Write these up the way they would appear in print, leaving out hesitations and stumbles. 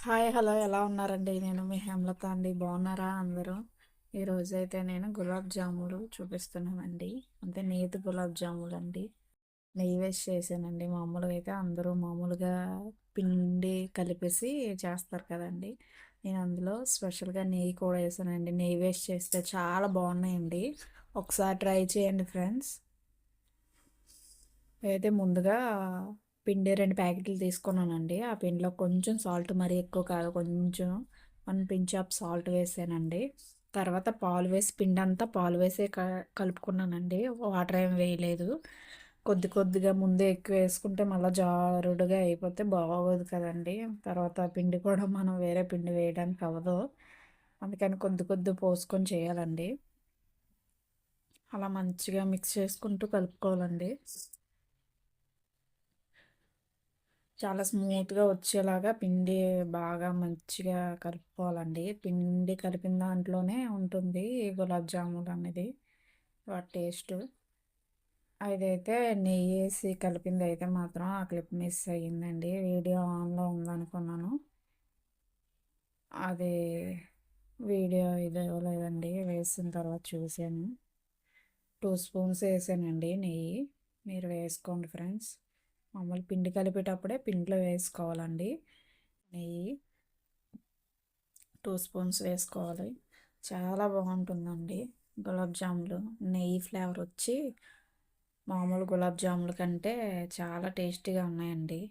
Hi hello ఎలా ఉన్నారండి? నేను మీ హేమలత అండి. బాగున్నారా అందరూ? ఈరోజైతే నేను గులాబ్ జాములు చూపిస్తున్నానండి. అంటే నేతి గులాబ్ జాములు అండి. నెయ్యి వేసి చేశానండి. మామూలుగా అయితే అందరూ మామూలుగా పిండి కలిపేసి చేస్తారు కదండి. నేను అందులో స్పెషల్గా నెయ్యి కూడా వేసానండి. నెయ్యి వేసి చేస్తే చాలా బాగున్నాయండి. ఒకసారి ట్రై చేయండి ఫ్రెండ్స్. అయితే ముందుగా పిండి 2 ప్యాకెట్లు తీసుకున్నానండి. ఆ పిండిలో కొంచెం సాల్ట్, మరీ ఎక్కువ కాదు, కొంచెం 1 పించ్ ఆఫ్ సాల్ట్ వేసానండి. తర్వాత పాలు వేసి పిండంతా పాలు వేసే కలుపుకున్నానండి. వాటర్ ఏమి వేయలేదు. కొద్దిగా ముందే ఎక్కువ వేసుకుంటే మళ్ళీ జారుడుగా అయిపోతే బాగోదు కదండి. తర్వాత పిండి కూడా మనం వేరే పిండి వేయడానికి అవ్వదు. అందుకని కొద్ది పోసుకొని చేయాలండి. అలా మంచిగా మిక్స్ చేసుకుంటూ కలుపుకోవాలండి. చాలా స్మూత్గా వచ్చేలాగా పిండి బాగా మంచిగా కలుపుకోవాలండి. పిండి కలిపిన దాంట్లోనే ఉంటుంది ఈ గులాబ్ జామున్ అనేది వాటి టేస్ట్. అదైతే నెయ్యి వేసి కలిపింది అయితే మాత్రం ఆ క్లిప్ మిస్ అయ్యిందండి. వీడియో ఆన్లో ఉందనుకున్నాను, అది వీడియో ఇది ఇవ్వలేదండి. వేసిన తర్వాత చూశాను. 2 స్పూన్స్ వేసానండి నెయ్యి. మీరు వేసుకోండి ఫ్రెండ్స్. మామూలు పిండి కలిపేటప్పుడే పిండిలో వేసుకోవాలండి నెయ్యి. 2 స్పూన్స్ వేసుకోవాలి. చాలా బాగుంటుందండి గులాబ్ జాములు. నెయ్యి ఫ్లేవర్ వచ్చి మామూలు గులాబ్ జాముల కంటే చాలా టేస్టీగా ఉన్నాయండి.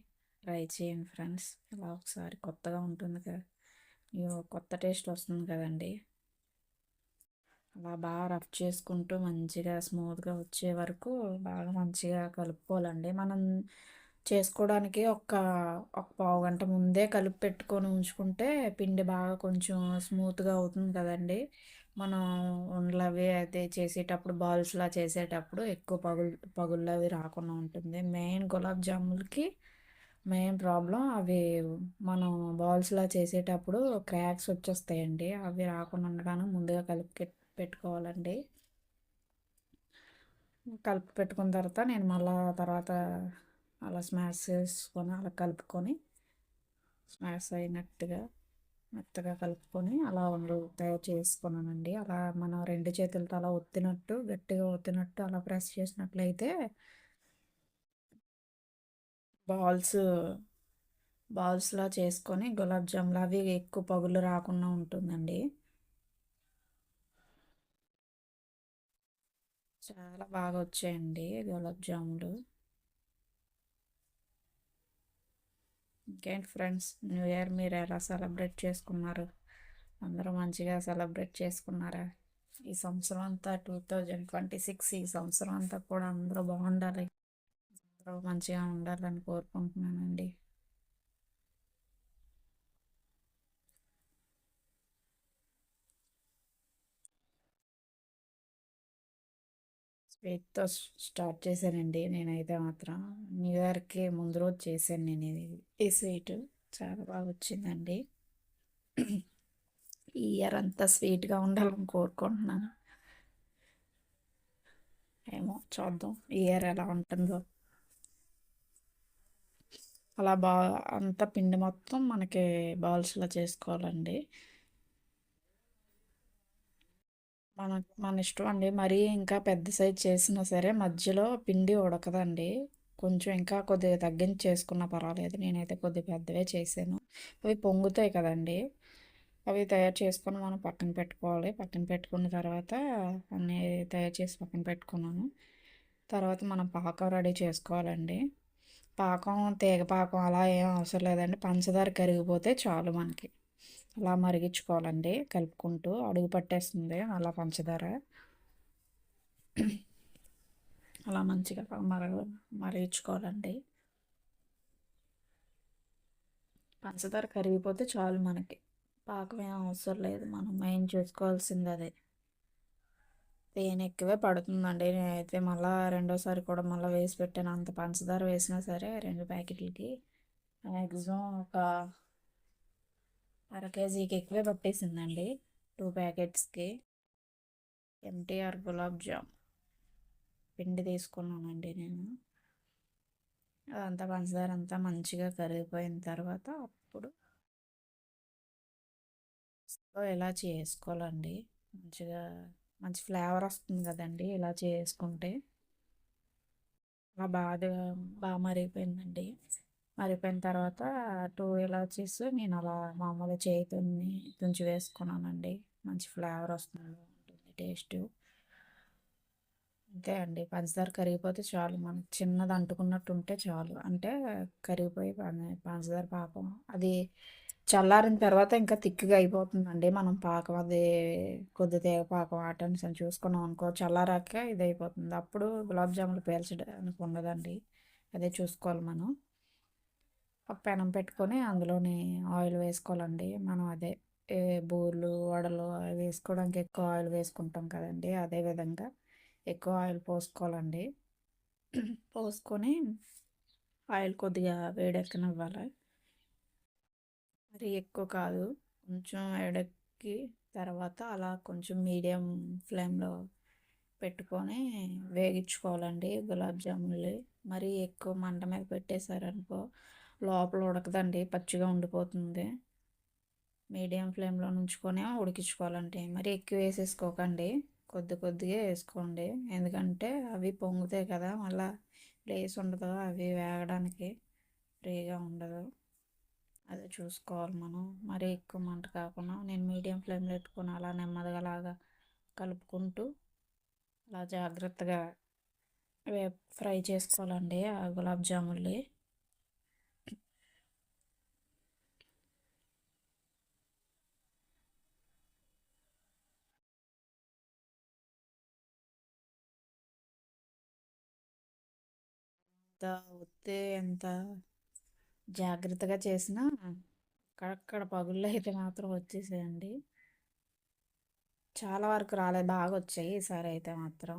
ట్రై చేయండి ఫ్రెండ్స్. ఇలా ఒకసారి కొత్తగా ఉంటుంది కదా, కొత్త టేస్ట్ వస్తుంది కదండి. అలా బాగా రఫ్ చేసుకుంటూ మంచిగా స్మూత్గా వచ్చే వరకు బాగా మంచిగా కలుపుకోవాలండి. మనం చేసుకోవడానికి ఒక పావు గంట ముందే కలిపి పెట్టుకొని ఉంచుకుంటే పిండి బాగా కొంచెం స్మూత్గా అవుతుంది కదండి. మనం ఉండలు అవి అయితే చేసేటప్పుడు, బాల్స్లా చేసేటప్పుడు ఎక్కువ పగుళ్ళు అవి రాకుండా ఉంటుంది. మెయిన్ గులాబ్ జాములకి మెయిన్ ప్రాబ్లం అవి. మనం బాల్స్లా చేసేటప్పుడు క్రాక్స్ వచ్చేస్తాయండి. అవి రాకుండా ఉండడానికి ముందుగా కలిపి పెట్టుకోవాలండి. కలిపి పెట్టుకున్న తర్వాత నేను మళ్ళా తర్వాత అలా స్మాష్ చేసుకొని అలా కలుపుకొని స్మాష్ అయినట్టుగా మెత్తగా కలుపుకొని అలా ఉండలు తయారు చేసుకున్నానండి. అలా మనం 2 చేతులతో అలా ఒత్తినట్టు, గట్టిగా ఒత్తినట్టు అలా ప్రెస్ చేసినట్లయితే బాల్స్ బాల్స్లా చేసుకొని గులాబ్ జాములు అవి ఎక్కువ పగులు రాకుండా ఉంటుందండి. చాలా బాగా వచ్చాయండి గులాబ్ జాములు. ఇంకేంటి ఫ్రెండ్స్, న్యూ ఇయర్ మీరు ఎలా సెలబ్రేట్ చేసుకున్నారు? అందరూ మంచిగా సెలబ్రేట్ చేసుకున్నారా? ఈ సంవత్సరం అంతా 2026 ఈ సంవత్సరం అంతా కూడా అందరూ బాగుండాలి, అందరూ మంచిగా ఉండాలని కోరుకుంటున్నానండి. స్వీట్తో స్టార్ట్ చేశానండి నేనైతే మాత్రం. న్యూ ఇయర్కి ముందు రోజు చేశాను నేను ఈ స్వీట్. చాలా బాగా వచ్చిందండి. ఈ ఇయర్ అంతా స్వీట్గా ఉండాలని కోరుకుంటున్నాను. ఏమో చూద్దాం ఈ ఇయర్ ఎలా ఉంటుందో. అలా అంత పిండి మొత్తం మనకి బాల్స్లో చేసుకోవాలండి. మన ఇష్టం అండి. మరీ ఇంకా పెద్ద సైజ్ చేసినా సరే మధ్యలో పిండి ఉడకదండి. కొంచెం ఇంకా కొద్దిగా తగ్గించి చేసుకున్నా పర్వాలేదు. నేనైతే కొద్దిగా పెద్దవే చేశాను. అవి పొంగుతాయి కదండి. అవి తయారు చేసుకొని మనం పక్కన పెట్టుకోవాలి. పక్కన పెట్టుకున్న తర్వాత అన్నీ తయారు చేసి పక్కన పెట్టుకున్నాను. తర్వాత మనం పాకం రెడీ చేసుకోవాలండి. పాకం తీగ పాకం అలా ఏం అవసరం లేదండి. పంచదార కరిగిపోతే చాలు మనకి. అలా మరిగించుకోవాలండి కలుపుకుంటూ. అడుగు పట్టేస్తుంది అలా పంచదార. అలా మంచిగా మరిగించుకోవాలండి. పంచదార కరిగిపోతే చాలు మనకి. పాకం ఏం అవసరం లేదు. మనం మెయిన్ చూసుకోవాల్సింది అదే. తేనె ఎక్కువే పడుతుందండి. నేనైతే మళ్ళీ రెండోసారి కూడా మళ్ళీ వేసి పెట్టాను. అంత పంచదార వేసినా సరే 2 ప్యాకెట్లకి మ్యాక్సిమం ఒక అర కేజీకి ఎక్కువే పట్టేసిందండి 2 ప్యాకెట్స్కి. ఎంటీఆర్ గులాబ్ జామ్ పిండి తీసుకున్నానండి నేను. అదంతా పంచదార అంతా మంచిగా కరిగిపోయిన తర్వాత అప్పుడు ఇలా చేసుకోవాలండి. మంచిగా మంచి ఫ్లేవర్ వస్తుంది కదండి ఇలా చేసుకుంటే. అలా బాగా మరిగిపోయిందండి. మరిగిపోయిన తర్వాత 2 ఇలాచీస్ నేను అలా మామూలుగా చేయితోని తుంచి వేసుకున్నానండి. మంచి ఫ్లేవర్ వస్తుంది, బాగుంటుంది టేస్ట్. అంతే అండి. పంచదార కరిగిపోతే చాలు. మనకు చిన్నది అంటుకున్నట్టు ఉంటే చాలు. అంటే కరిగిపోయి పంచదార పాకం అది చల్లారిన తర్వాత ఇంకా తిక్గా అయిపోతుందండి. మనం పాకం అది కొద్దిగా పాకం ఆ టెన్షన్ చూసుకున్నాం అనుకో, చల్లారాక ఇది అయిపోతుంది. అప్పుడు గులాబ్ జాములు పేల్చడానికి ఉండదండి. అదే చూసుకోవాలి మనం. ఒక పెనం పెట్టుకొని అందులోని ఆయిల్ వేసుకోవాలండి. మనం అదే ఏ బూరెలు వడలు అవి వేసుకోవడానికి ఎక్కువ ఆయిల్ వేసుకుంటాం కదండి. అదే విధంగా ఎక్కువ ఆయిల్ పోసుకోవాలండి. పోసుకొని ఆయిల్ కొద్దిగా వేడెక్కనివ్వాలి. మరి ఎక్కువ కాదు, కొంచెం వేడెక్కి తర్వాత అలా కొంచెం మీడియం ఫ్లేమ్లో పెట్టుకొని వేగించుకోవాలండి గులాబ్ జామున్లు. మరి ఎక్కువ మంట మీద పెట్టేశారనుకో లోపల ఉడకదండి, పచ్చిగా ఉండిపోతుంది. మీడియం ఫ్లేమ్లో ఉంచుకొని ఉడికించుకోవాలండి. మరి ఎక్కువ వేసేసుకోకండి, కొద్ది కొద్దిగా వేసుకోండి. ఎందుకంటే అవి పొంగుతాయి కదా, మళ్ళీ ప్లేస్ ఉండదు అవి వేగడానికి, ఫ్రీగా ఉండదు. అదే చూసుకోవాలి మనం. మరి ఎక్కువ మంట కాకుండా నేను మీడియం ఫ్లేమ్లో పెట్టుకొని అలా నెమ్మదిగా అలాగా కలుపుకుంటూ అలా జాగ్రత్తగా ఫ్రై చేసుకోవాలండి ఆ గులాబ్ జామున్లు. ఎంత ఒత్తే ఎంత జాగ్రత్తగా చేసినా అక్కడక్కడ పగుళ్ళు అయితే మాత్రం వచ్చేసేయండి. చాలా వరకు రాలేదు, బాగా వచ్చాయి ఈసారి అయితే మాత్రం.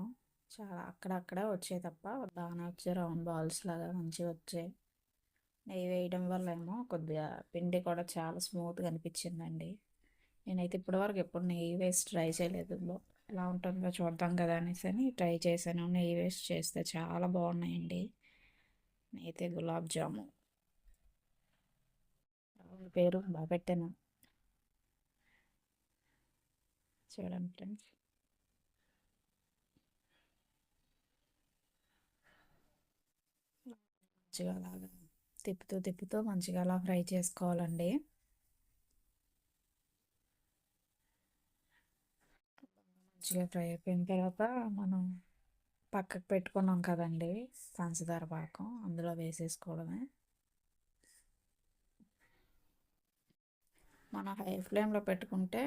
చాలా అక్కడక్కడే వచ్చాయి తప్ప బాగానే వచ్చాయి, రౌండ్ బాల్స్ లాగా మంచిగా వచ్చాయి. నెయ్యి వేయడం వల్ల ఏమో కొద్దిగా పిండి కూడా చాలా స్మూత్గా అనిపించిందండి. నేనైతే ఇప్పటివరకు ఎప్పుడు నెయ్యి వేసి ట్రై చేయలేదు. ఎలా ఉంటుందో చూద్దాం కదా అనేసి అని ట్రై చేశాను. నెయ్యి వేసి చేస్తే చాలా బాగున్నాయండి. అయితే గులాబ్ జాము పేరు బాగా పెట్టాను చూడండి ఫ్రెండ్స్. మంచిగా అలాగా తిప్పుతూ తిప్పుతూ మంచిగా అలా ఫ్రై చేసుకోవాలండి. మంచిగా ఫ్రై అయిపోయిన తర్వాత మనం పక్కకు పెట్టుకున్నాం కదండి పంచదార పాకం, అందులో వేసేసుకోవడమే. మనం హై ఫ్లేమ్లో పెట్టుకుంటే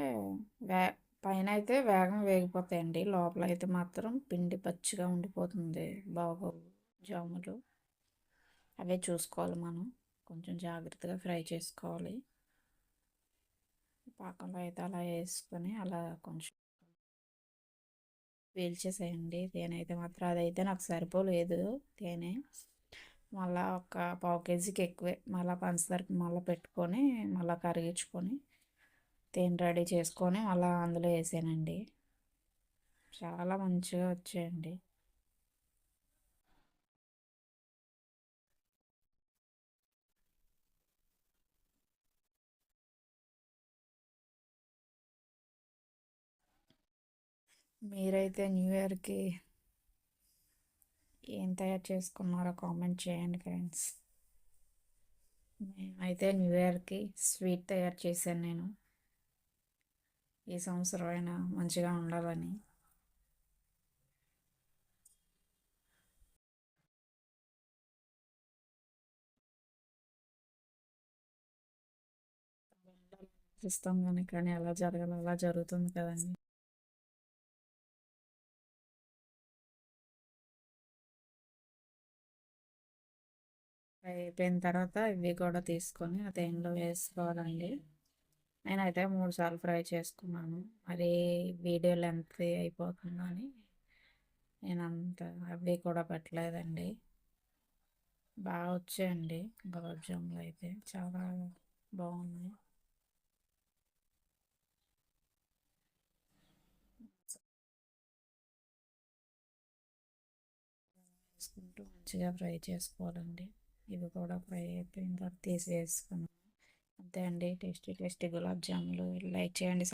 వే పైన అయితే వేగం వేగిపోతాయండి, లోపల అయితే మాత్రం పిండి పచ్చిగా ఉండిపోతుంది, బాగోవు జాములు. అవే చూసుకోవాలి మనం, కొంచెం జాగ్రత్తగా ఫ్రై చేసుకోవాలి. పాకంలో అయితే అలా వేసుకొని అలా కొంచెం వేల్చేసేయండి. తేనె అయితే మాత్రం అదైతే నాకు సరిపోలేదు తేనె. మళ్ళీ ఒక పావు కేజీకి ఎక్కువే మళ్ళీ పంచదారకి మళ్ళీ పెట్టుకొని మళ్ళీ కరిగించుకొని తేనె రెడీ చేసుకొని మళ్ళీ అందులో వేసానండి. చాలా మంచిగా వచ్చాయండి. మీరైతే న్యూ ఇయర్కి ఏం తయారు చేసుకున్నారో కామెంట్ చేయండి ఫ్రెండ్స్. మేమైతే న్యూ ఇయర్కి స్వీట్ తయారు చేశాను నేను, ఈ సంవత్సరం అయినా మంచిగా ఉండాలని. ఇస్తాం కానీ ఎలా జరగాలి అలా జరుగుతుంది కదండి. ఫ్రై అయిపోయిన తర్వాత ఇవి కూడా తీసుకొని ఆ తేనెలో వేసుకోవాలండి. నేనైతే 3 సార్లు ఫ్రై చేసుకున్నాను, మరి వీడియో లెంత్ అయిపోతుందని నేను అంత అవి కూడా పెట్టలేదండి. బాగా వచ్చాయండి గులాబ్ జాములు అయితే చాలా బాగున్నాయి. వేసుకుంటూ మంచిగా ఫ్రై చేసుకోవాలండి. ఇవి కూడా ఫ్రై అయిపోయిన తర్వాత తీసి వేసుకున్నాం. అంతే అండి, టేస్టీ టేస్టీ గులాబ్ జాములు. లైక్ చేయండి.